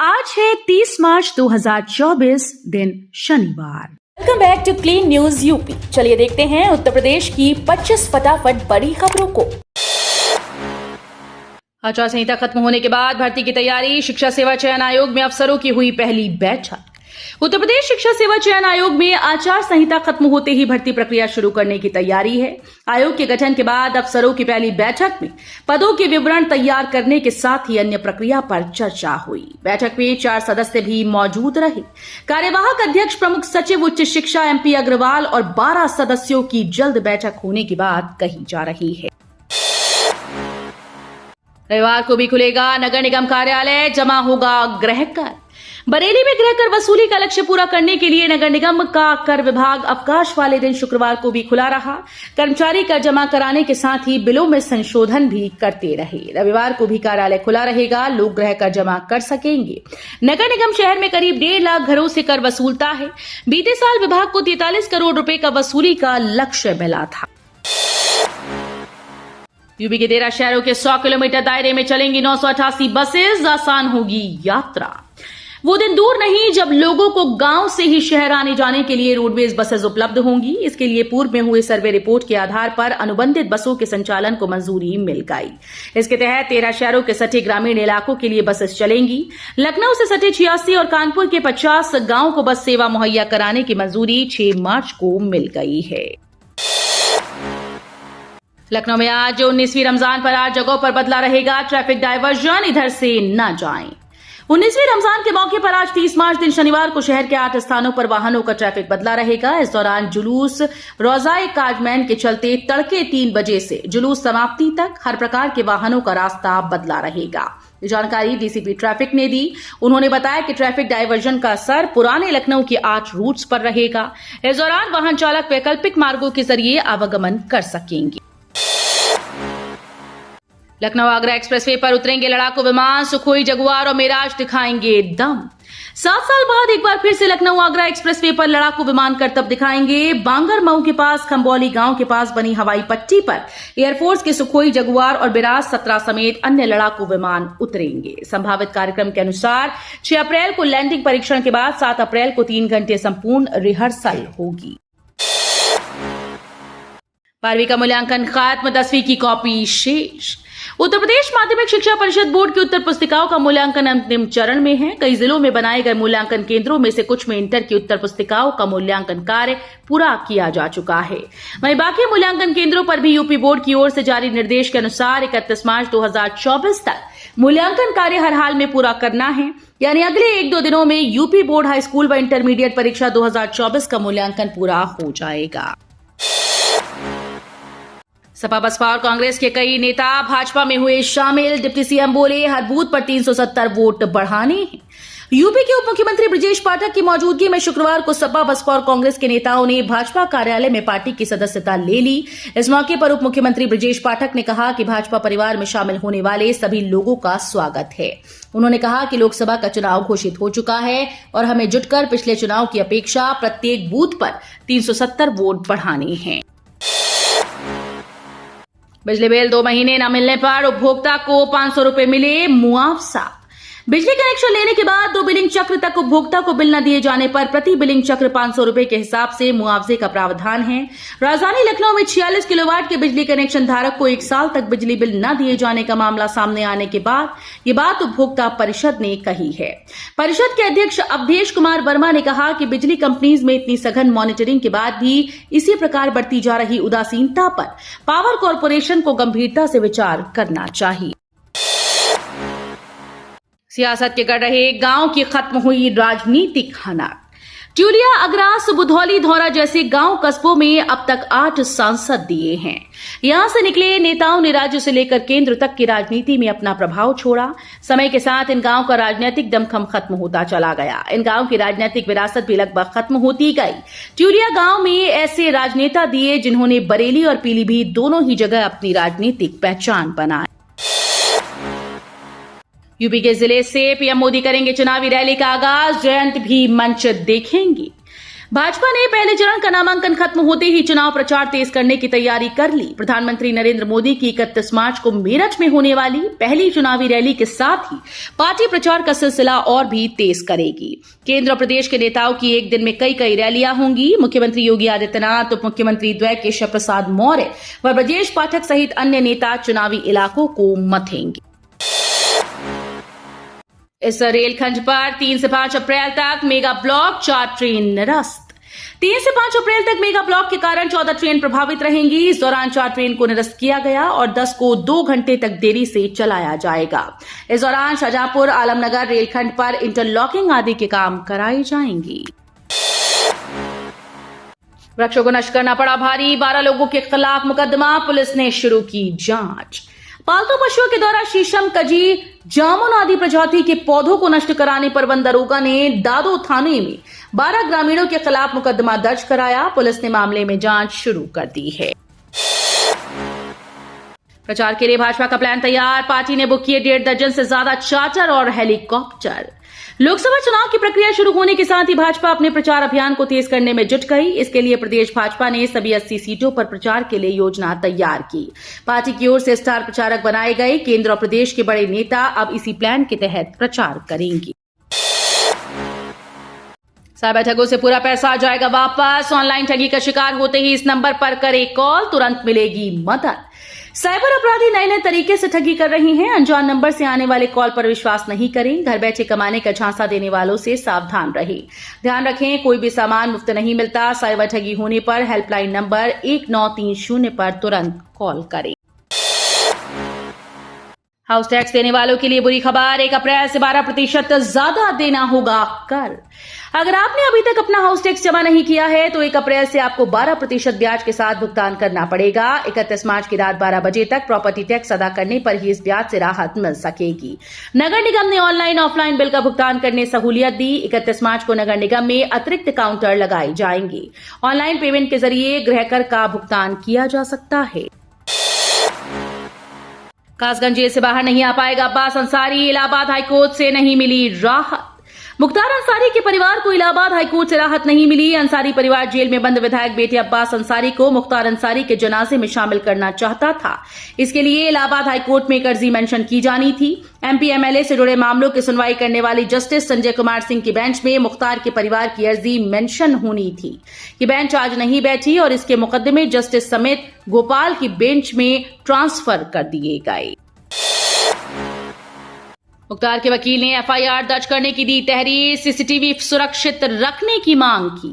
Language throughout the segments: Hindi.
आज है 30 मार्च 2024, दिन शनिवार। Welcome back to clean news UP. चलिए देखते हैं उत्तर प्रदेश की 25 फटाफट बड़ी खबरों को। आचार संहिता खत्म होने के बाद भर्ती की तैयारी। शिक्षा सेवा चयन आयोग में अफसरों की हुई पहली बैठक। उत्तर प्रदेश शिक्षा सेवा चयन आयोग में आचार संहिता खत्म होते ही भर्ती प्रक्रिया शुरू करने की तैयारी है। आयोग के गठन के बाद अफसरों की पहली बैठक में पदों के विवरण तैयार करने के साथ ही अन्य प्रक्रिया पर चर्चा हुई। बैठक में 4 सदस्य भी मौजूद रहे। कार्यवाहक अध्यक्ष प्रमुख सचिव उच्च शिक्षा MP अग्रवाल और 12 सदस्यों की जल्द बैठक होने की बात कही जा रही है। रविवार को भी खुलेगा नगर निगम कार्यालय, जमा होगा गृह कर। बरेली में गृह कर वसूली का लक्ष्य पूरा करने के लिए नगर निगम का कर विभाग अवकाश वाले दिन शुक्रवार को भी खुला रहा। कर्मचारी कर जमा कराने के साथ ही बिलों में संशोधन भी करते रहे। रविवार को भी कार्यालय खुला रहेगा, लोग गृह कर जमा कर सकेंगे। नगर निगम शहर में करीब 1.5 लाख घरों से कर वसूलता है। बीते साल विभाग को 43 करोड़ रुपए का वसूली का लक्ष्य मिला था। यूपी के 13 शहरों के 100 किलोमीटर दायरे में चलेंगी 988 बसेस, आसान होगी यात्रा। वो दिन दूर नहीं जब लोगों को गांव से ही शहर आने जाने के लिए रोडवेज बसेस उपलब्ध होंगी। इसके लिए पूर्व में हुए सर्वे रिपोर्ट के आधार पर अनुबंधित बसों के संचालन को मंजूरी मिल गई। इसके तहत 13 शहरों के सटे ग्रामीण इलाकों के लिए बसेस चलेंगी। लखनऊ से सटे 86 और कानपुर के 50 गांव को बस सेवा मुहैया कराने की मंजूरी 6 मार्च को मिल गई है। लखनऊ में आज 19वीं रमजान पर 8 जगहों पर बदला रहेगा ट्रैफिक डायवर्जन, इधर से न जाएं। 19वीं रमजान के मौके पर आज 30 मार्च दिन शनिवार को शहर के 8 स्थानों पर वाहनों का ट्रैफिक बदला रहेगा। इस दौरान जुलूस रोजाए काजमैन के चलते तड़के 3 बजे से जुलूस समाप्ति तक हर प्रकार के वाहनों का रास्ता बदला रहेगा। जानकारी डीसीपी ट्रैफिक ने दी। उन्होंने बताया कि ट्रैफिक डायवर्जन का असर पुराने लखनऊ के 8 रूट्स पर रहेगा। इस दौरान वाहन चालक वैकल्पिक मार्गों के जरिए आवागमन कर सकेंगे। लखनऊ आगरा एक्सप्रेसवे पर उतरेंगे लड़ाकू विमान, सुखोई जगुआर और मिराज दिखाएंगे दम। 7 साल बाद एक बार फिर से लखनऊ आगरा एक्सप्रेसवे पर लड़ाकू विमान करतब दिखाएंगे। बांगर मऊ के पास खंबौली गांव के पास बनी हवाई पट्टी पर एयरफोर्स के सुखोई जगुआर और मिराज 17 समेत अन्य लड़ाकू विमान उतरेंगे। संभावित कार्यक्रम के अनुसार 6 अप्रैल को लैंडिंग परीक्षण के बाद 7 अप्रैल को 3 घंटे संपूर्ण रिहर्सल होगी। 12वीं का मूल्यांकन खत्म, 10वीं की कॉपी शेष। उत्तर प्रदेश माध्यमिक शिक्षा परिषद बोर्ड की उत्तर पुस्तिकाओं का मूल्यांकन अंतिम चरण में है। कई जिलों में बनाए गए मूल्यांकन केंद्रों में से कुछ में इंटर की उत्तर पुस्तिकाओं का मूल्यांकन कार्य पूरा किया जा चुका है। वहीं बाकी मूल्यांकन केंद्रों पर भी यूपी बोर्ड की ओर से जारी निर्देश के अनुसार 31 मार्च 2024 तक मूल्यांकन कार्य हर हाल में पूरा करना है। यानी अगले 1-2 दिनों में यूपी बोर्ड हाई स्कूल व इंटरमीडिएट परीक्षा 2024 का मूल्यांकन पूरा हो जाएगा। सपा बसपा और कांग्रेस के कई नेता भाजपा में हुए शामिल। डिप्टी सीएम बोले हर बूथ पर 370 वोट बढ़ाने हैं। यूपी के उप मुख्यमंत्री ब्रजेश पाठक की मौजूदगी में शुक्रवार को सपा बसपा और कांग्रेस के नेताओं ने भाजपा कार्यालय में पार्टी की सदस्यता ले ली। इस मौके पर उप मुख्यमंत्री ब्रजेश पाठक ने कहा कि भाजपा परिवार में शामिल होने वाले सभी लोगों का स्वागत है। उन्होंने कहा कि लोकसभा का चुनाव घोषित हो चुका है और हमें जुटकर पिछले चुनाव की अपेक्षा प्रत्येक बूथ पर 370 वोट बढ़ाने हैं। बिजली बिल 2 महीने न मिलने पर उपभोक्ता को 500 रुपए मिले मुआवजा। बिजली कनेक्शन लेने के बाद 2 बिलिंग चक्र तक उपभोक्ता को बिल न दिए जाने पर प्रति बिलिंग चक्र 500 रुपए के हिसाब से मुआवजे का प्रावधान है। राजधानी लखनऊ में 46 किलोवाट के बिजली कनेक्शन धारक को 1 साल तक बिजली बिल न दिए जाने का मामला सामने आने के बाद ये बात उपभोक्ता परिषद ने कही है। परिषद के अध्यक्ष अवधेश कुमार वर्मा ने कहा कि बिजली कंपनीज में इतनी सघन मॉनिटरिंग के बाद भी इसी प्रकार बढ़ती जा रही उदासीनता पर पावर कॉर्पोरेशन को गंभीरता से विचार करना चाहिए। सियासत के गढ़ रहे गांव की खत्म हुई राजनीतिक हनक। ट्यूलिया, अगरास, बुधौली, धौरा जैसे गांव कस्बों में अब तक 8 सांसद दिए हैं। यहां से निकले नेताओं ने राज्य से लेकर केंद्र तक की राजनीति में अपना प्रभाव छोड़ा। समय के साथ इन गांव का राजनीतिक दमखम खत्म होता चला गया। इन गांव की राजनीतिक विरासत भी लगभग खत्म होती गई। ट्यूलिया गांव में ऐसे राजनेता दिए जिन्होंने बरेली और पीलीभीत दोनों ही जगह अपनी राजनीतिक पहचान बनाई। यूपी के जिले से पीएम मोदी करेंगे चुनावी रैली का आगाज, जयंत भी मंच देखेंगी। भाजपा ने पहले चरण का नामांकन खत्म होते ही चुनाव प्रचार तेज करने की तैयारी कर ली। प्रधानमंत्री नरेंद्र मोदी की 31 मार्च को मेरठ में होने वाली पहली चुनावी रैली के साथ ही पार्टी प्रचार का सिलसिला और भी तेज करेगी। केंद्र और प्रदेश के नेताओं की एक दिन में कई रैलियां होंगी। मुख्यमंत्री योगी आदित्यनाथ, उप मुख्यमंत्री द्वय केशव प्रसाद मौर्य व ब्रजेश पाठक सहित अन्य नेता चुनावी इलाकों को मथेंगे। इस रेलखंड पर 3 से 5 अप्रैल तक मेगा ब्लॉक, 4 ट्रेन निरस्त। 3 से 5 अप्रैल तक मेगा ब्लॉक के कारण 14 ट्रेन प्रभावित रहेंगी। इस दौरान 4 ट्रेन को निरस्त किया गया और 10 को 2 घंटे तक देरी से चलाया जाएगा। इस दौरान शाहजहांपुर आलमनगर रेलखंड पर इंटरलॉकिंग आदि के काम कराए जाएंगे। वृक्षों को नष्ट करना पड़ा भारी, 12 लोगों के खिलाफ मुकदमा, पुलिस ने शुरू की जांच। पालतू पशुओं के द्वारा शीशम, कजी, जामुन आदि प्रजाति के पौधों को नष्ट कराने पर वन दरोगा ने दादो थाने में 12 ग्रामीणों के खिलाफ मुकदमा दर्ज कराया। पुलिस ने मामले में जांच शुरू कर दी है। प्रचार के लिए भाजपा का प्लान तैयार, पार्टी ने बुक किए 1.5 दर्जन से ज्यादा चार्टर और हेलीकॉप्टर। लोकसभा चुनाव की प्रक्रिया शुरू होने के साथ ही भाजपा अपने प्रचार अभियान को तेज करने में जुट गई। इसके लिए प्रदेश भाजपा ने सभी 80 सीटों पर प्रचार के लिए योजना तैयार की। पार्टी की ओर से स्टार प्रचारक बनाए गए। केंद्र और प्रदेश के बड़े नेता अब इसी प्लान के तहत प्रचार करेंगे। साइबर ठगों से पूरा पैसा आ जाएगा वापस। ऑनलाइन ठगी का शिकार होते ही इस नंबर पर करें कॉल, तुरंत मिलेगी मदद। साइबर अपराधी नए तरीके से ठगी कर रहे हैं। अनजान नंबर से आने वाले कॉल पर विश्वास नहीं करें। घर बैठे कमाने का झांसा देने वालों से सावधान रहें। ध्यान रखें, कोई भी सामान मुफ्त नहीं मिलता। साइबर ठगी होने पर हेल्पलाइन नंबर 1930 पर तुरंत कॉल करें। हाउस टैक्स देने वालों के लिए बुरी खबर, 1 अप्रैल से 12% ज्यादा देना होगा कर। अगर आपने अभी तक अपना हाउस टैक्स जमा नहीं किया है तो 1 अप्रैल से आपको 12% ब्याज के साथ भुगतान करना पड़ेगा। 31 मार्च की रात 12 बजे तक प्रॉपर्टी टैक्स अदा करने पर ही इस ब्याज से राहत मिल सकेगी। नगर निगम ने ऑनलाइन ऑफलाइन बिल का भुगतान करने सहूलियत दी। 31 मार्च को नगर निगम में अतिरिक्त काउंटर लगाए जाएंगे। ऑनलाइन पेमेंट के जरिए गृह कर का भुगतान किया जा सकता है। कासगंज जेल से बाहर नहीं आ पाएगा अब्बास अंसारी, इलाहाबाद हाईकोर्ट से नहीं मिली राहत। मुख्तार अंसारी के परिवार को इलाहाबाद हाईकोर्ट से राहत नहीं मिली। अंसारी परिवार जेल में बंद विधायक बेटे अब्बास अंसारी को मुख्तार अंसारी के जनाजे में शामिल करना चाहता था। इसके लिए इलाहाबाद हाईकोर्ट में एक अर्जी मेंशन की जानी थी। एमपी एमएलए से जुड़े मामलों की सुनवाई करने वाली जस्टिस संजय कुमार सिंह की बेंच में मुख्तार के परिवार की अर्जी मेंशन होनी थी। ये बेंच आज नहीं बैठी और इसके मुकदमे जस्टिस समेत गोपाल की बेंच में ट्रांसफर कर दिए गए। मुख्तार के वकील ने एफआईआर दर्ज करने की दी तहरीर, सीसीटीवी सुरक्षित रखने की मांग की।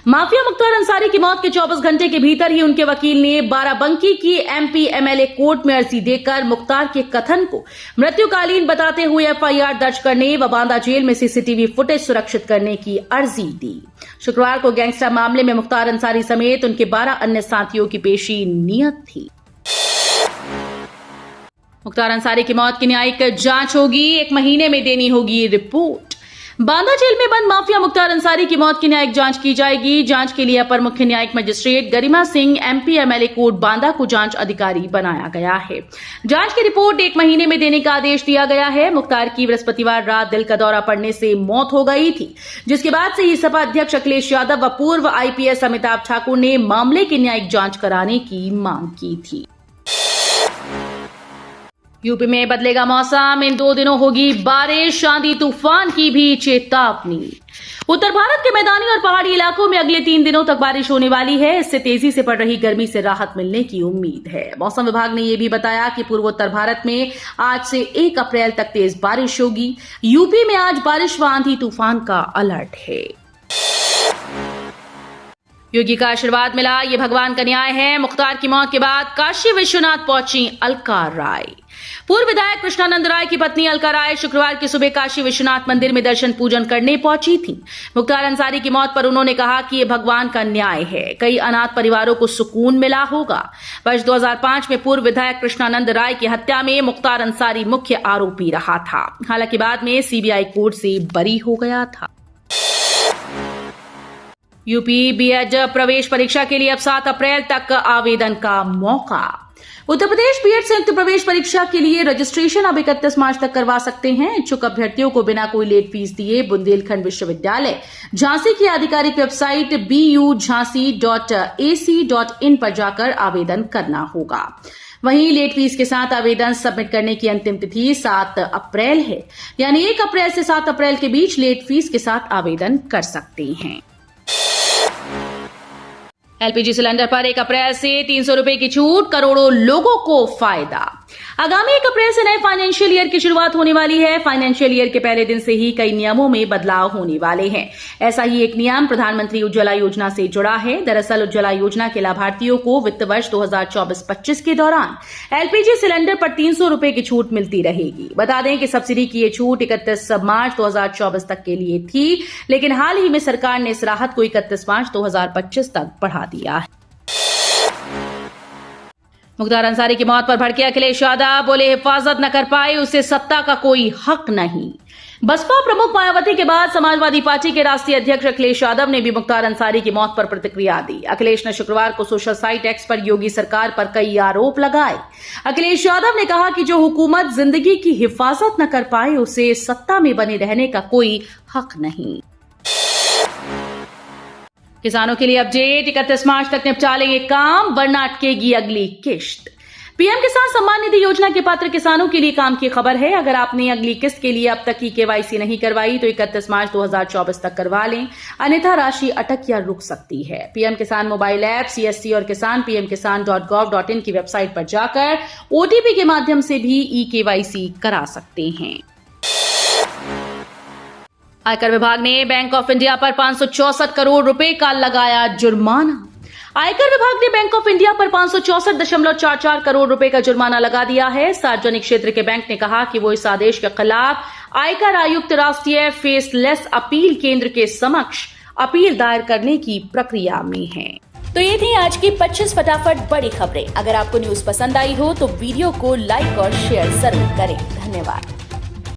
माफिया मुख्तार अंसारी की मौत के 24 घंटे के भीतर ही उनके वकील ने बाराबंकी की एमपी एमएलए कोर्ट में अर्जी देकर मुख्तार के कथन को मृत्युकालीन बताते हुए एफआईआर दर्ज करने व बांदा जेल में सीसीटीवी फुटेज सुरक्षित करने की अर्जी दी। शुक्रवार को गैंगस्टर मामले में मुख्तार अंसारी समेत उनके 12 अन्य साथियों की पेशी नियत थी। मुख्तार अंसारी की मौत की न्यायिक जांच होगी, 1 महीने में देनी होगी रिपोर्ट। बांदा जेल में बंद माफिया मुख्तार अंसारी की मौत की न्यायिक जांच की जाएगी। जांच के लिए अपर मुख्य न्यायिक magistrate Garima Singh MP MLA court Banda को जांच अधिकारी बनाया गया है। जांच की रिपोर्ट 1 महीने में देने का आदेश दिया गया है। मुख्तार की बृहस्पतिवार रात दिल का दौरा पड़ने से मौत हो गई थी, जिसके बाद से ही सपा अध्यक्ष अखिलेश यादव व पूर्व आईपीएस अमिताभ ठाकुर ने मामले की न्यायिक जांच कराने की मांग की थी। यूपी में बदलेगा मौसम, इन 2 दिनों होगी बारिश, आंधी तूफान की भी चेतावनी। उत्तर भारत के मैदानी और पहाड़ी इलाकों में अगले 3 दिनों तक बारिश होने वाली है। इससे तेजी से पड़ रही गर्मी से राहत मिलने की उम्मीद है। मौसम विभाग ने यह भी बताया कि पूर्वोत्तर भारत में आज से 1 अप्रैल तक तेज बारिश होगी। यूपी में आज बारिश व आंधी तूफान का अलर्ट है। योगी का आशीर्वाद मिला, ये भगवान का न्याय है। मुख्तार की मौत के बाद काशी विश्वनाथ पहुंची अलका राय। पूर्व विधायक कृष्णानंद राय की पत्नी अलका राय शुक्रवार की सुबह काशी विश्वनाथ मंदिर में दर्शन पूजन करने पहुंची थी। मुख्तार अंसारी की मौत पर उन्होंने कहा कि यह भगवान का न्याय है, कई अनाथ परिवारों को सुकून मिला होगा। वर्ष 2005 में पूर्व विधायक कृष्णानंद राय की हत्या में मुख्तार अंसारी मुख्य आरोपी रहा था। हालांकि बाद में सीबीआई कोर्ट से बरी हो गया था। यूपी बीएड प्रवेश परीक्षा के लिए अब 7 अप्रैल तक आवेदन का मौका। उत्तर प्रदेश बीएड संयुक्त प्रवेश परीक्षा के लिए रजिस्ट्रेशन अब 31 मार्च तक करवा सकते हैं। इच्छुक अभ्यर्थियों को बिना कोई लेट फीस दिए बुंदेलखंड विश्वविद्यालय झांसी की आधिकारिक वेबसाइट bujhansi.ac.in पर जाकर आवेदन करना होगा। वहीं लेट फीस के साथ आवेदन सबमिट करने की अंतिम तिथि 7 अप्रैल है, यानी 1 अप्रैल से 7 अप्रैल के बीच लेट फीस के साथ आवेदन कर सकते हैं। एलपीजी सिलेंडर पर 1 अप्रैल से 300 रुपए की छूट, करोड़ों लोगों को फायदा। आगामी 1 अप्रैल से नए फाइनेंशियल ईयर की शुरुआत होने वाली है। फाइनेंशियल ईयर के पहले दिन से ही कई नियमों में बदलाव होने वाले हैं। ऐसा ही एक नियम प्रधानमंत्री उज्ज्वला योजना से जुड़ा है। दरअसल उज्ज्वला योजना के लाभार्थियों को वित्त वर्ष 2024-25 के दौरान एलपीजी सिलेंडर पर 300 रुपए की छूट मिलती रहेगी। बता दें कि सब्सिडी की ये छूट 31 मार्च 2024 तक के लिए थी, लेकिन हाल ही में सरकार ने इस राहत को 31 मार्च 2025 तक बढ़ा दिया है। मुख्तार अंसारी की मौत पर भड़के अखिलेश यादव, बोले हिफाजत न कर पाए उसे सत्ता का कोई हक नहीं। बसपा प्रमुख मायावती के बाद समाजवादी पार्टी के राष्ट्रीय अध्यक्ष अखिलेश यादव ने भी मुख्तार अंसारी की मौत पर प्रतिक्रिया दी। अखिलेश ने शुक्रवार को सोशल साइट एक्स पर योगी सरकार पर कई आरोप लगाए। अखिलेश यादव ने कहा कि जो हुकूमत जिंदगी की हिफाजत न कर पाए उसे सत्ता में बने रहने का कोई हक नहीं। किसानों के लिए अपडेट, 31 मार्च तक निपटा लेंगे काम, वरना अटकेगी अगली किश्त। पीएम किसान सम्मान निधि योजना के पात्र किसानों के लिए काम की खबर है। अगर आपने अगली किस्त के लिए अब तक की केवाईसी नहीं करवाई तो 31 मार्च 2024 तक करवा लें, अन्यथा राशि अटक या रुक सकती है। पीएम किसान मोबाइल ऐप, सीएससी और किसान pmkisan.gov.in की वेबसाइट पर जाकर ओटीपी के माध्यम से भी ई केवाईसी करा सकते हैं। आयकर विभाग ने बैंक ऑफ इंडिया पर 564 करोड़ रुपए का लगाया जुर्माना। आयकर विभाग ने बैंक ऑफ इंडिया पर 564.44 करोड़ रुपए का जुर्माना लगा दिया है। सार्वजनिक क्षेत्र के बैंक ने कहा कि वो इस आदेश के खिलाफ आयकर आयुक्त राष्ट्रीय फेसलेस अपील केंद्र के समक्ष अपील दायर करने की प्रक्रिया में है। तो ये थी आज की 25 फटाफट बड़ी खबरें। अगर आपको न्यूज पसंद आई हो तो वीडियो को लाइक और शेयर जरूर करें। धन्यवाद।